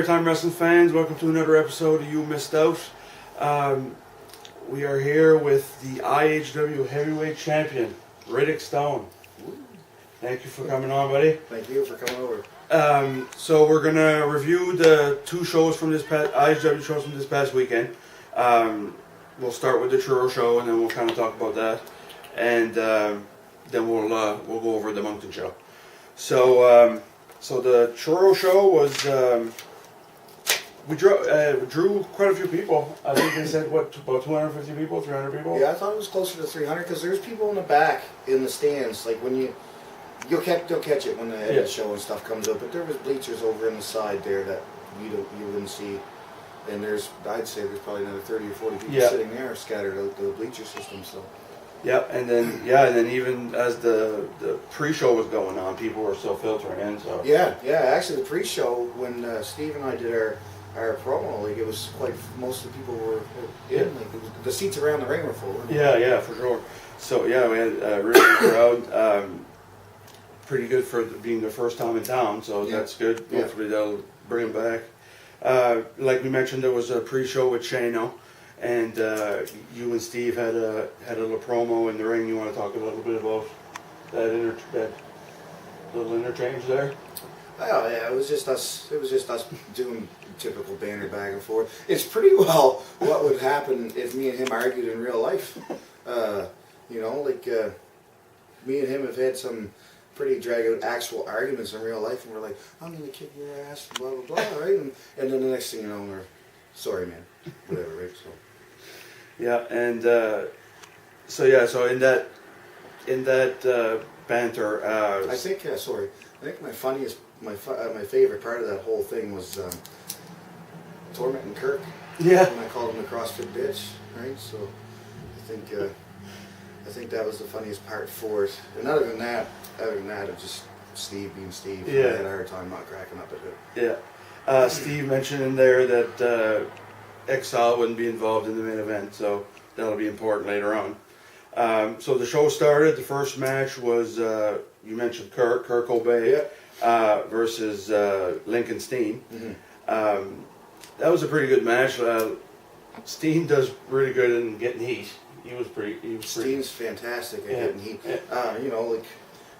Maritime Wrestling fans, welcome to another episode of You Missed Out. We are here with the IHW Heavyweight Champion, Riddick Stone. Thank you for coming on, buddy. Thank you for coming over. So we're going to review the two shows from this IHW shows from this past weekend. We'll start with the Churro show, and then we'll kind of talk about that. And then we'll go over the Moncton show. So the Churro show was, we drew quite a few people. I think they said, about 250 people, 300 people? Yeah, I thought it was closer to 300 because there's people in the back in the stands. Like when you'll catch it when the show and stuff comes up. But there was bleachers over in the side there that you wouldn't see. And I'd say there's probably another 30 or 40 people sitting there scattered out the bleacher system. So. Yeah, and then even as the pre-show was going on, people were still filtering in. So yeah. Actually, the pre-show when Steve and I did our promo, like it was quite most of the people were in. Like the seats around the ring were full. Yeah, for sure. So yeah, we had a really good crowd. Pretty good for being the first time in town, so that's good. Hopefully they'll bring them back. Like we mentioned, there was a pre-show with Shano. And you and Steve had a little promo in the ring. You want to talk a little bit about that little interchange there? Oh yeah, it was just us doing typical banter back and forth. It's pretty well what would happen if me and him argued in real life. Me and him have had some pretty drag out actual arguments in real life, and we're like, I'm gonna kick your ass, blah blah blah, right? And then the next thing you know, we're sorry, man, whatever, right? So. Yeah, and so in that banter, I think my favorite part of that whole thing was tormenting Kirk. Yeah. When I called him the CrossFit bitch, right? So I think that was the funniest part for it. And other than that, it just Steve being Steve. Yeah. I had a hard time not cracking up at it. Yeah. Steve mentioned in there that Exile wouldn't be involved in the main event, so that'll be important later on. So the show started. The first match was, you mentioned Kurt Obey versus Lincoln Steen. Mm-hmm. That was a pretty good match. Steen does really good in getting heat. Steen's fantastic at getting heat. Yeah.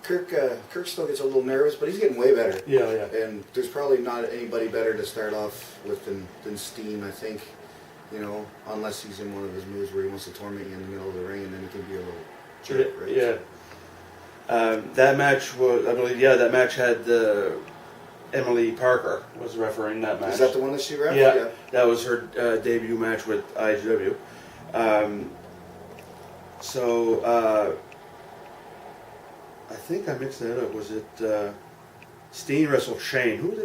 Kirk still gets a little nervous, but he's getting way better. Yeah. And there's probably not anybody better to start off with than Steen, I think. Unless he's in one of his moves where he wants to torment you in the middle of the ring, and then he can be a little jerk, right? Yeah. That match was, I believe, that match had Emily Parker was refereeing that match. Is that the one that she refereed? Yeah. That was her debut match with IHW. I think I mixed that up. Was it Steen wrestled Shane? Who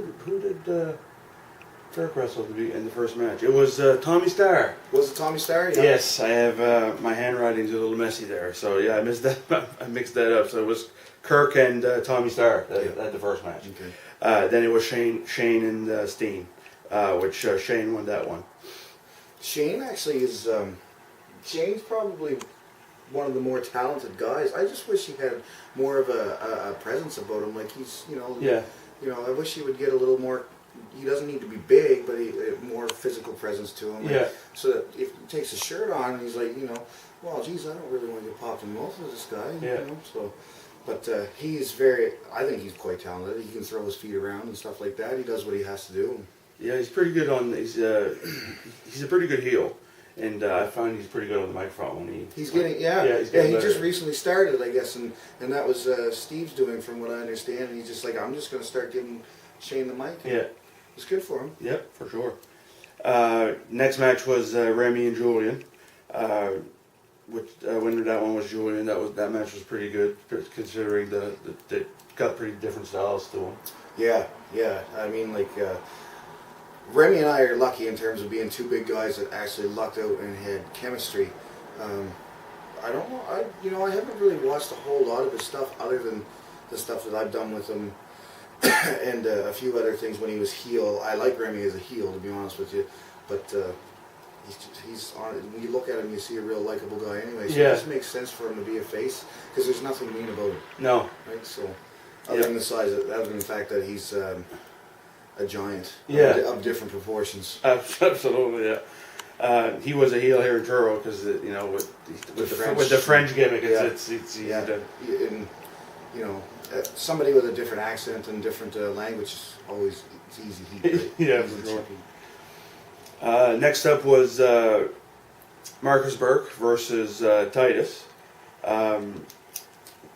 did Kirk wrestle in the first match? It was Tommy Starr. Was it Tommy Starr? Yeah. Yes, I have my handwriting's a little messy there. So yeah, I missed that. I mixed that up. So it was Kirk and Tommy Starr at the first match. Okay. Then it was Shane and Steen, which Shane won that one. Shane actually is. Shane's probably one of the more talented guys. I just wish he had more of a presence about him. Like he's, I wish he would get a little more. He doesn't need to be big, but more physical presence to him. Yeah. So that if he takes his shirt on and he's like, well, geez, I don't really want to get popped in the mouth with this guy. Yeah. So, but he's I think he's quite talented. He can throw his feet around and stuff like that. He does what he has to do. Yeah, he's pretty good he's a pretty good heel. And I find he's pretty good on the microphone. He's getting He just recently started, I guess, and that was Steve's doing, from what I understand. And he's just like, I'm just going to start giving Shane the mic. Yeah, it's good for him. Yep, for sure. Next match was Remy and Julian. Winner that one was Julian. That match was pretty good, considering they got pretty different styles to them. Yeah. I mean, Remy and I are lucky in terms of being two big guys that actually lucked out and had chemistry. I don't know. I haven't really watched a whole lot of his stuff other than the stuff that I've done with him and a few other things when he was heel. I like Remy as a heel, to be honest with you, but he's on. When you look at him, you see a real likable guy anyway. So it just makes sense for him to be a face because there's nothing mean about him. No. Right. So other than the fact that he's a giant. Yeah. Of different proportions. Absolutely, yeah. He was a heel here in Truro because you know with the French gimmick, it's easy to. And, you know, somebody with a different accent and different language is always it's easy heat. Right? Yeah, Easy for sure. heat. Next up was Marcus Burke versus Titus.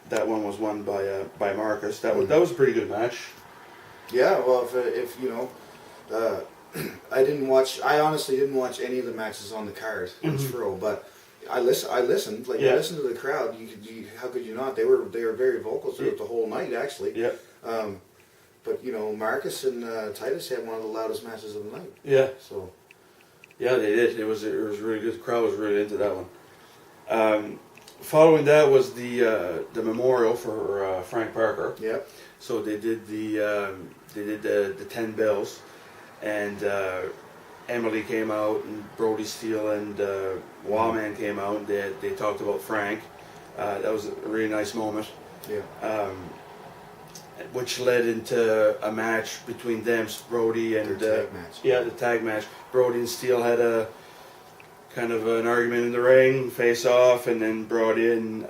That one was won by Marcus. That was a pretty good match. Yeah, well, if you know, I honestly didn't watch any of the matches on the card in Truro, but I listened. Like I listened to the crowd. How could you not? They were very vocal throughout the whole night, actually. Yeah. But you know, Marcus and Titus had one of the loudest matches of the night. Yeah. So. Yeah, they did. It was really good. The crowd was really into that one. Following that was the memorial for Frank Parker. Yep. So they did the 10 bells, and Emily came out, and Brody Steele and Wallman came out, and they talked about Frank. That was a really nice moment. Yeah. Which led into a match between them, Brody and Their tag match. Yeah, the tag match. Brody and Steele had a kind of an argument in the ring, face off, and then brought in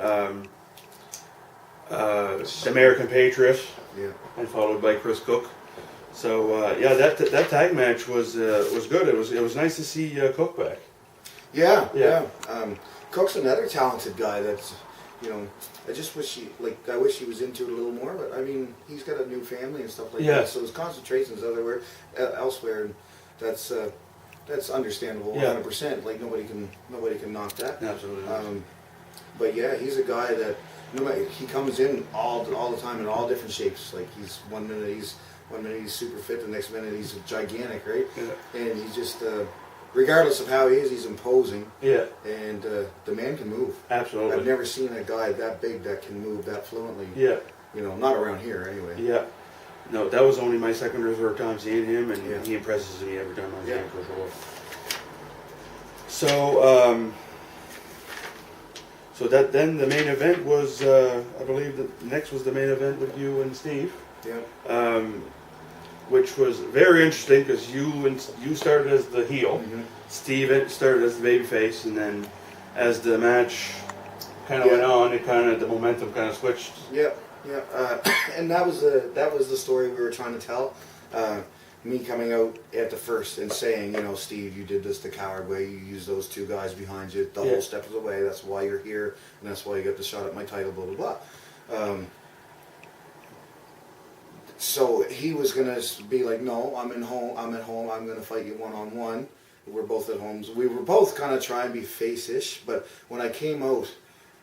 the American Patriot, and followed by Chris Cook. So yeah, that tag match was good. It was nice to see Cook back. Yeah. Cook's another talented guy. That's, you know, I just wish I wish he was into it a little more. But I mean, he's got a new family and stuff like that, so his concentration's elsewhere, and that's understandable, 100%. Like nobody can knock that. Absolutely. But yeah, he's a guy that he comes in all the time in all different shapes. Like he's one minute he's super fit, the next minute he's gigantic, right? Yeah. And he's just regardless of how he is, he's imposing. Yeah. And the man can move. Absolutely. I've never seen a guy that big that can move that fluently. Yeah. You know, not around here anyway. Yeah. No, that was only my second or third time seeing him, and he impresses me every time I see him for sure. So then the main event was, I believe the next was the main event with you and Steve. Yeah. Which was very interesting because you started as the heel, Steve started as the babyface, and then as the match kind of went on, the momentum kind of switched. Yeah. And that was the story we were trying to tell. Me coming out at the first and saying, you know, Steve, you did this the coward way. You used those two guys behind you the whole step of the way. That's why you're here, and that's why you got the shot at my title. Blah blah blah. So he was gonna be like, no, I'm at home. I'm gonna fight you one-on-one. We're both at home. So we were both kind of trying to be face-ish, but when I came out,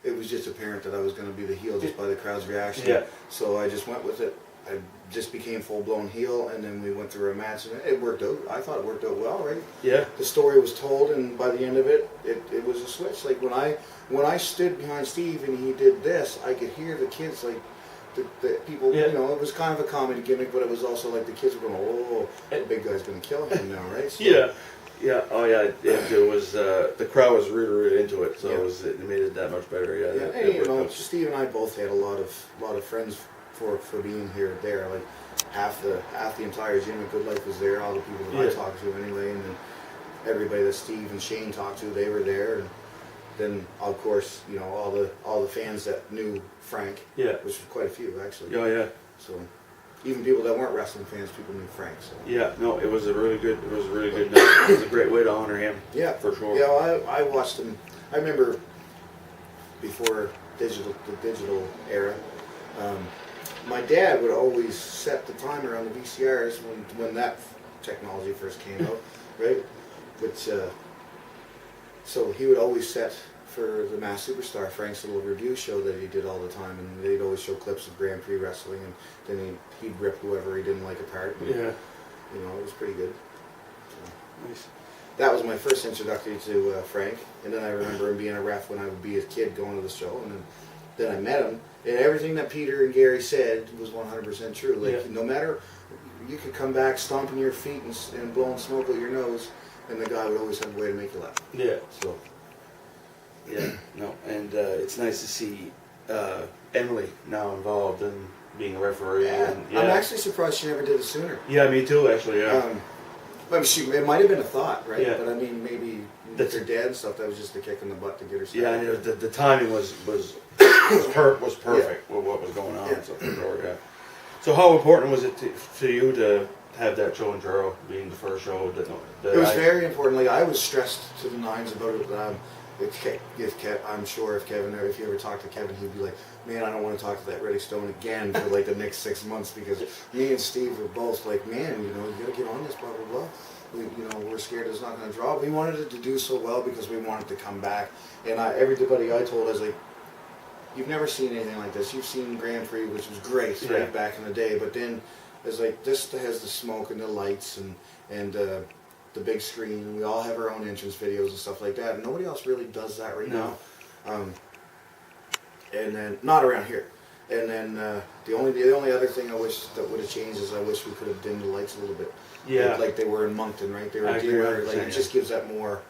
it was just apparent that I was going to be the heel just by the crowd's reaction. Yeah. So I just went with it. I just became full-blown heel, and then we went through a match, and it worked out. I thought it worked out well, right? Yeah. The story was told, and by the end of it, it was a switch. Like when I stood behind Steve and he did this, I could hear the kids, like the people, you know, it was kind of a comedy gimmick, but it was also like the kids were going, oh, the big guy's going to kill him now, right? So, Yeah. Oh yeah. It was the crowd was really into it, so it made it that much better. Yeah. And you know, Steve and I both had a lot of friends for being here and there. Like half the entire gym at Good Life was there. All the people that I talked to anyway, and then everybody that Steve and Shane talked to, they were there. And then of course, you know, all the fans that knew Frank, which was quite a few actually. Oh yeah. So. Even people that weren't wrestling fans, people knew Frank. So. Yeah, no, it was a really good night. It was a great way to honor him. Yeah, for sure. Yeah, I watched him. I remember before the digital era. My dad would always set the timer on the VCRs when that technology first came out, right? Which so he would always set for the Masked Superstar, Frank's little review show that he did all the time, and they'd always show clips of Grand Prix wrestling, and then he'd rip whoever he didn't like apart. And, you know, it was pretty good. So, Nice. That was my first introduction to Frank, and then I remember him being a ref when I would be a kid going to the show, and then I met him, and everything that Peter and Gary said was 100% true. Like, no matter, you could come back stomping your feet and blowing smoke out your nose, and the guy would always have a way to make you laugh. Yeah. So. Yeah, no, and it's nice to see Emily now involved in being a referee. Yeah. And, I'm actually surprised she never did it sooner. Yeah, me too. Actually, yeah. But it might have been a thought, right? Yeah. But I mean, maybe with her dad and stuff, that was just a kick in the butt to get her started. Yeah, and the timing was perfect with what was going on. Yeah. So, for sure, yeah. So how important was it to you to have that show in Truro, being the first show? It was very important. Like, I was stressed to the nines about it. I'm sure if you ever talk to Kevin, he'd be like, man, I don't want to talk to that Riddick Stone again for like the next 6 months, because me and Steve were both like, man, you got to get on this, blah, blah, blah. We're scared it's not going to draw. We wanted it to do so well because we wanted to come back. And everybody I told, I was like, you've never seen anything like this. You've seen Grand Prix, which was great, right, back in the day. But then it's like, this has the smoke and the lights and the big screen, and we all have our own entrance videos and stuff like that. And nobody else really does that right now. And then, not around here. And then the only other thing I wish that would have changed is I wish we could have dimmed the lights a little bit. Yeah. Like they were in Moncton, right? They were dimmer. Like, it just gives that more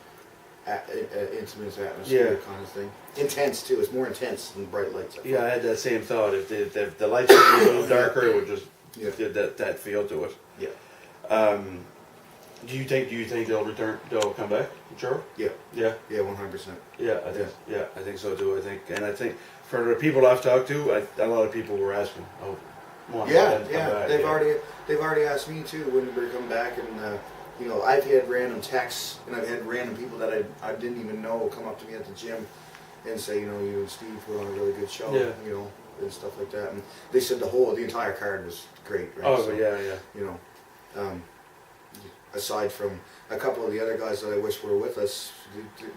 intimate atmosphere kind of thing. Intense too. It's more intense than bright lights. I had that same thought. If the lights were a little darker, it would just give that feel to it. Yeah. Do you think they'll come back, Truro? Yeah. Yeah. Yeah, 100%. Yeah, I think so too. I think for the people I've talked to, a lot of people were asking. They've already asked me too when we're coming back, and I've had random texts, and I've had random people that I didn't even know come up to me at the gym and say, you and Steve put on a really good show, and stuff like that. And they said the entire card was great. Right? Oh, so, yeah. Aside from a couple of the other guys that I wish were with us,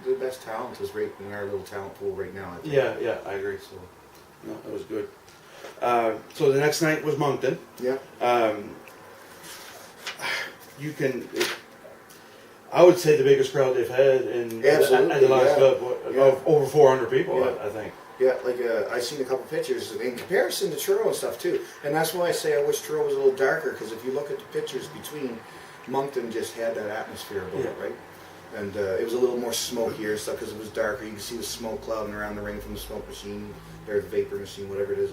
the best talent is right in our little talent pool right now, I think. Yeah, I agree. So, no, that was good. So the next night was Moncton. Yeah. I would say the biggest crowd they've had at the Lions Club, over 400 people, I think. Yeah, like I've seen a couple pictures in comparison to Truro and stuff too, and that's why I say I wish Truro was a little darker, because if you look at the pictures between, Moncton just had that atmosphere about it, right? And it was a little more smokier and stuff because it was darker. You can see the smoke clouding around the ring from the smoke machine, or the vapor machine, whatever it is,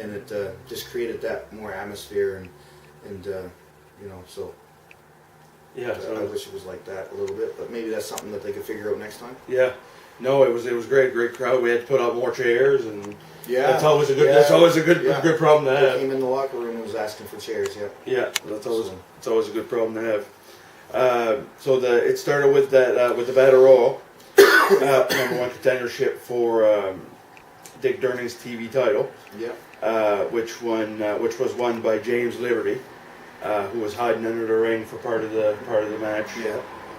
and it just created that more atmosphere and so. Yeah, I wish it was like that a little bit, but maybe that's something that they could figure out next time. Yeah, no, it was great crowd. We had to put out more chairs, and that's always a good problem to have. They came in the locker room and was asking for chairs. Yeah, it's always a good problem to have. So it started with with the Battle Royal, #1 contendership for Dick Durning's TV title. Yeah. Which was won by James Liberty, who was hiding under the ring for part of the match. Yeah.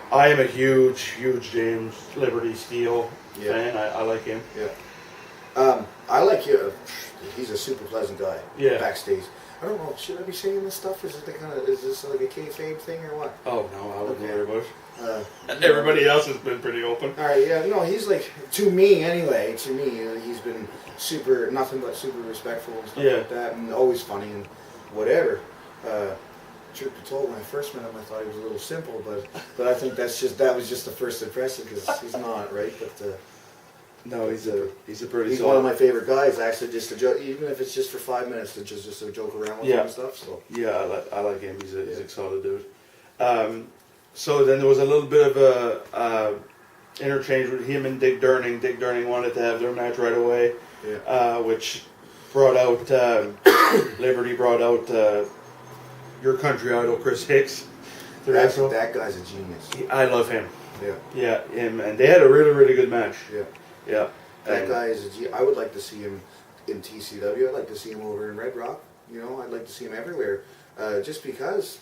I am a huge James Liberty Steel fan. I like him. Yeah. I like you. He's a super pleasant guy. Yeah. Backstage. I don't know. Should I be saying this stuff? Is this like a kayfabe thing or what? Oh no, I wouldn't worry about it. Everybody else has been pretty open. All right. Yeah. No, he's like, to me anyway. To me, he's been nothing but super respectful and stuff like that, and always funny and whatever. Truth be told, when I first met him, I thought he was a little simple, but I think that was just the first impression, because he's not, right? But no, he's a pretty. He's one of my favorite guys, actually. Just to joke, even if it's just for 5 minutes, to just to joke around with him and stuff. So I like him. He's a solid dude. So then there was a little bit of a interchange with him and Dick Durning. Dick Durning wanted to have their match right away, which brought out Liberty brought out your country idol Chris Hicks. That guy's a genius. I love him. Yeah, him, and they had a really good match. Yeah. That guy is a genius. I would like to see him in TCW. I'd like to see him over in Red Rock. I'd like to see him everywhere. Just because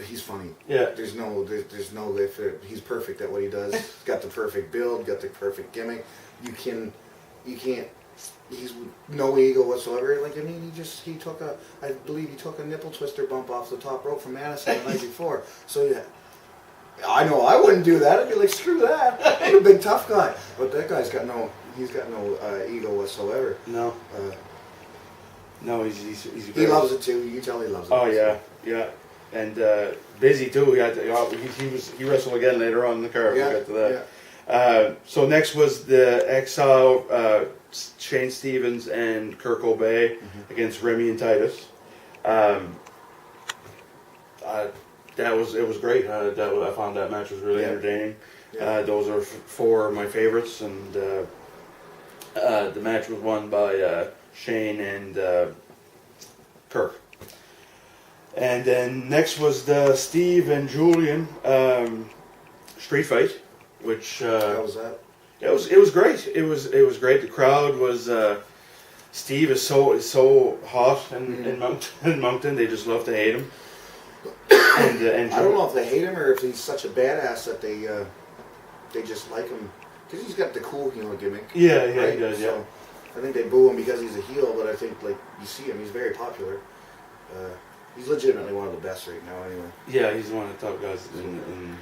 he's funny. Yeah. There's no he's perfect at what he does. He's got the perfect build, got the perfect gimmick. You can't. He's no ego whatsoever. Like, I mean, I believe he took a nipple twister bump off the top rope from Madison the night before. So I know I wouldn't do that. I'd be like, screw that. I'm a big tough guy. But that guy's got no ego whatsoever. No. No, he's he loves it too. You tell he loves it. Oh yeah. And busy too. He wrestled again later on in the card. We'll get to that. So next was the Exile, Shane Stevens and Kirk Obey against Remy and Titus. It was great. I found that match was really entertaining. Yeah. Those are four of my favorites, and the match was won by Shane and Kirk. And then next was the Steve and Julian street fight, which How was that? it was great. It was great. The crowd was. Steve is so hot in Moncton. They just love to hate him. And I don't know if they hate him or if he's such a badass that they just like him because he's got the cool heel gimmick. Yeah, right? he does. So I think they boo him because he's a heel, but I think like you see him, he's very popular. He's legitimately one of the best right now. Anyway. Yeah, he's one of the top guys in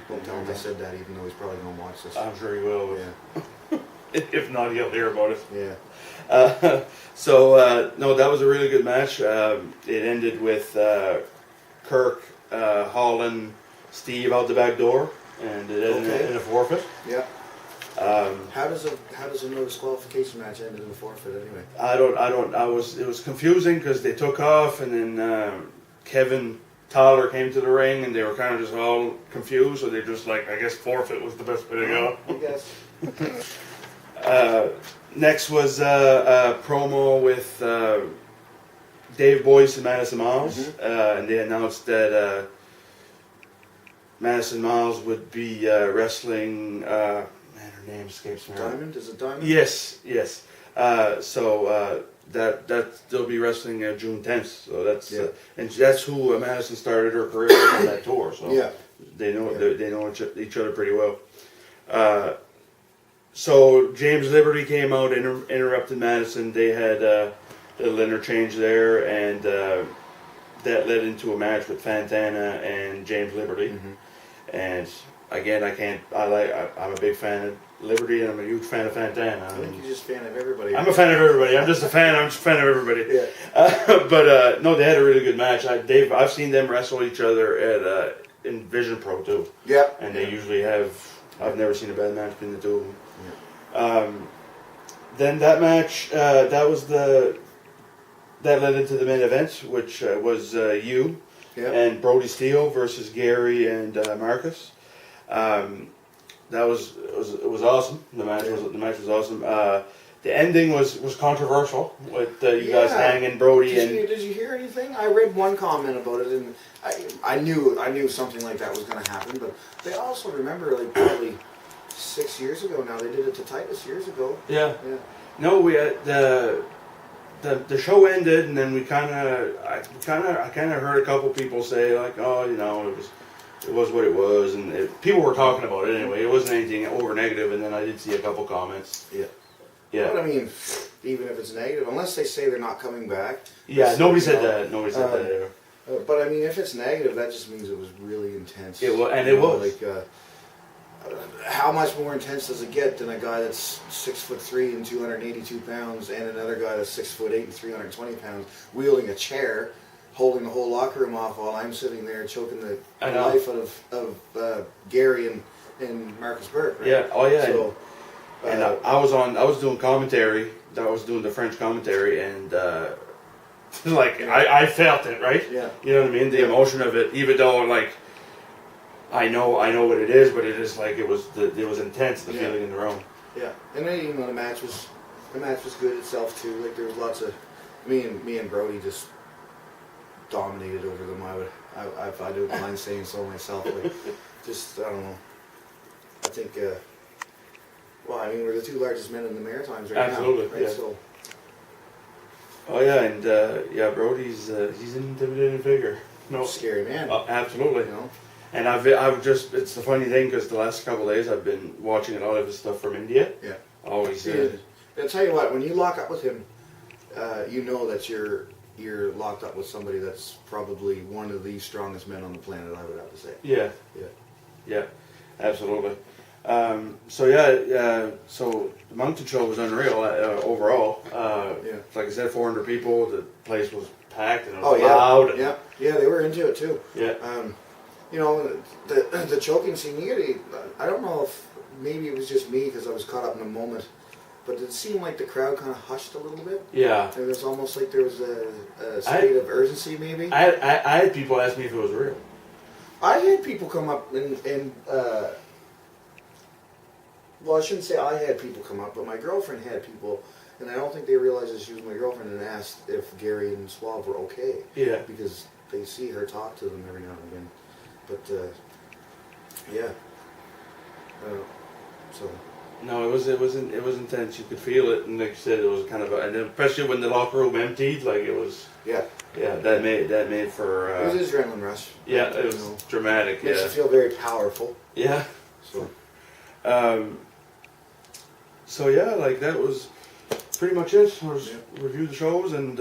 Don't tell him I said that, even though he's probably gonna watch this. I'm sure he will. Yeah. If not, he'll hear about it. Yeah. No, that was a really good match. It ended with Kirk hauling Steve out the back door, and it ended in a forfeit. Yeah. How does a no disqualification match end in a forfeit anyway? It was confusing because they took off, and then Kevin Tyler came to the ring, and they were kind of just all confused. So they just like, I guess forfeit was the best way to go. I guess. Next was a promo with Dave Boyce and Madison Miles, and they announced that Madison Miles would be wrestling. Man, her name escapes me. Diamond? Is it Diamond? Yes. That they'll be wrestling June 10th. So that's and that's who Madison started her career with on that tour. So they know each other pretty well. So James Liberty came out, interrupted Madison. They had a little interchange there, and that led into a match with Fantana and James Liberty. And again, I'm a big fan of Liberty, and I'm a huge fan of Fantana. I think you're just a fan of everybody. I'm a fan of everybody. I'm just a fan. I'm just a fan of everybody. Yeah. No, they had a really good match. I've seen them wrestle each other at in Vision Pro too. Yeah. And they usually have. I've never seen a bad match between the two of them. Then that match, that led into the main event, which was you and Brody Steele versus Gary and Marcus. It was awesome. The match was awesome. The ending was controversial with you guys hanging Brody. Did you hear anything? I read one comment about it, and I knew something like that was going to happen. But they also remember like probably 6 years ago now. They did it to Titus years ago. Yeah. No, we had the show ended, and then I kind of heard a couple people say like, oh, it was what it was, and people were talking about it anyway. It wasn't anything over negative, and then I did see a couple comments. Yeah. But I mean, even if it's negative, unless they say they're not coming back. Yeah, nobody said that. Nobody said that. But I mean, if it's negative, that just means it was really intense. It was, and it was. Like, how much more intense does it get than a guy that's 6'3" and 282 pounds, and another guy that's 6'8" and 320 pounds, wielding a chair, holding the whole locker room off while I'm sitting there choking the life out of Gary and Marcus Burke. Right? Yeah. Oh yeah. So, and I was doing commentary. I was doing the French commentary, and like I felt it, right? Yeah. You know what I mean? The emotion of it, even though like I know what it is, but it is like it was intense. The feeling in the room. Yeah, and then the match was good itself too. Like there was lots of me and Brody just dominated over them. I don't mind saying so myself. Like just I don't know. I think. Well, I mean, we're the two largest men in the Maritimes right Absolutely, now. Right? yeah. So. Oh yeah, and Brody's he's an intimidating figure. No, scary man. Absolutely. And I've just it's the funny thing because the last couple of days I've been watching a lot of his stuff from India. Yeah. Always. I'll tell you what, when you lock up with him, you know that you're locked up with somebody that's probably one of the strongest men on the planet. I would have to say. Yeah. Absolutely. So the Moncton show was unreal overall. Like I said, 400 people. The place was packed and it was loud. Yeah, they were into it too. Yeah. The choking scene. I don't know if maybe it was just me because I was caught up in the moment, but it seemed like the crowd kind of hushed a little bit. Yeah. It was almost like there was a state of urgency, maybe. I had people ask me if it was real. I had people come up and well, I shouldn't say I had people come up, but my girlfriend had people, and I don't think they realized that she was my girlfriend, and asked if Gary and Suave were okay. Yeah. Because they see her talk to them every now and again. But yeah. So. No, it was intense. You could feel it, and like you said, it was kind of, and especially when the locker room emptied, like it was. Yeah. Yeah, that made for. It was an adrenaline rush. Yeah, it was dramatic. Makes yeah. you feel very powerful. Yeah. So. So yeah, like that was pretty much it. Review the shows, and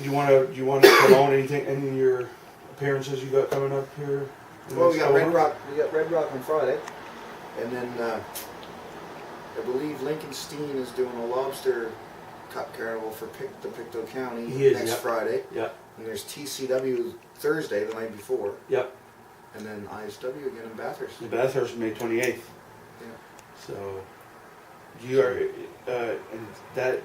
you want to promote anything, any of your appearances you got coming up here? Well, we got Red Rock. We got Red Rock on Friday, and then I believe Lincoln Steen is doing a lobster cup carnival for the Pictou County next Friday. Yeah. And there's TCW Thursday, the night before. Yep. And then ISW again in Bathurst. In Bathurst, May 28th. Yeah. So, you are, and that,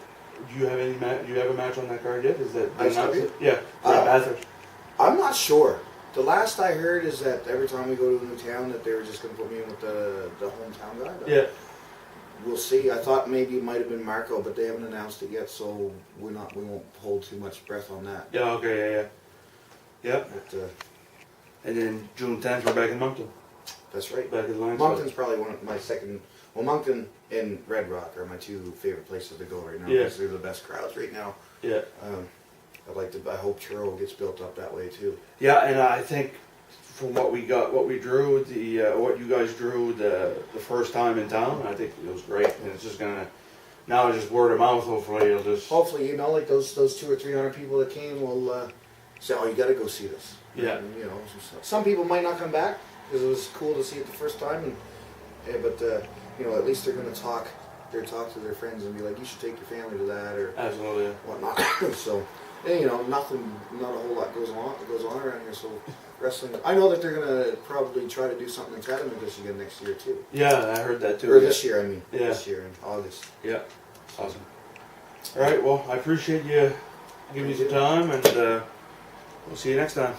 do you have any do you have a match on that card yet? Is that ISW? Yeah, Bathurst. I'm not sure. The last I heard is that every time we go to a new town, that they were just going to put me in with the hometown guy. But yeah. We'll see. I thought maybe it might have been Marco, but they haven't announced it yet, so we won't hold too much breath on that. Yeah. Okay. Yeah. Yep. But, and then June 10th, we're back in Moncton. That's right. Back in the Lions. Moncton's probably one of my second. Well, Moncton and Red Rock are my two favorite places to go right now. Yeah. Because they're the best crowds right now. Yeah. I hope Churro gets built up that way too. Yeah, and I think from what we drew, what you guys drew the first time in town, I think it was great, and it's just gonna now just word of mouth. Hopefully, it'll just like those 200 or 300 people that came will say, "Oh, you got to go see this." Yeah. And, some people might not come back because it was cool to see it the first time, but at least they're gonna talk. They're talk to their friends and be like, "You should take your family to that," or absolutely whatnot. So. And, not a whole lot goes on around here. So wrestling, I know that they're gonna probably try to do something in Academy Michigan next year too. Yeah, I heard that too. Or this year, I mean. Yeah. This year in August. Yeah. Awesome. All right. Well, I appreciate you giving me some time, and we'll see you next time.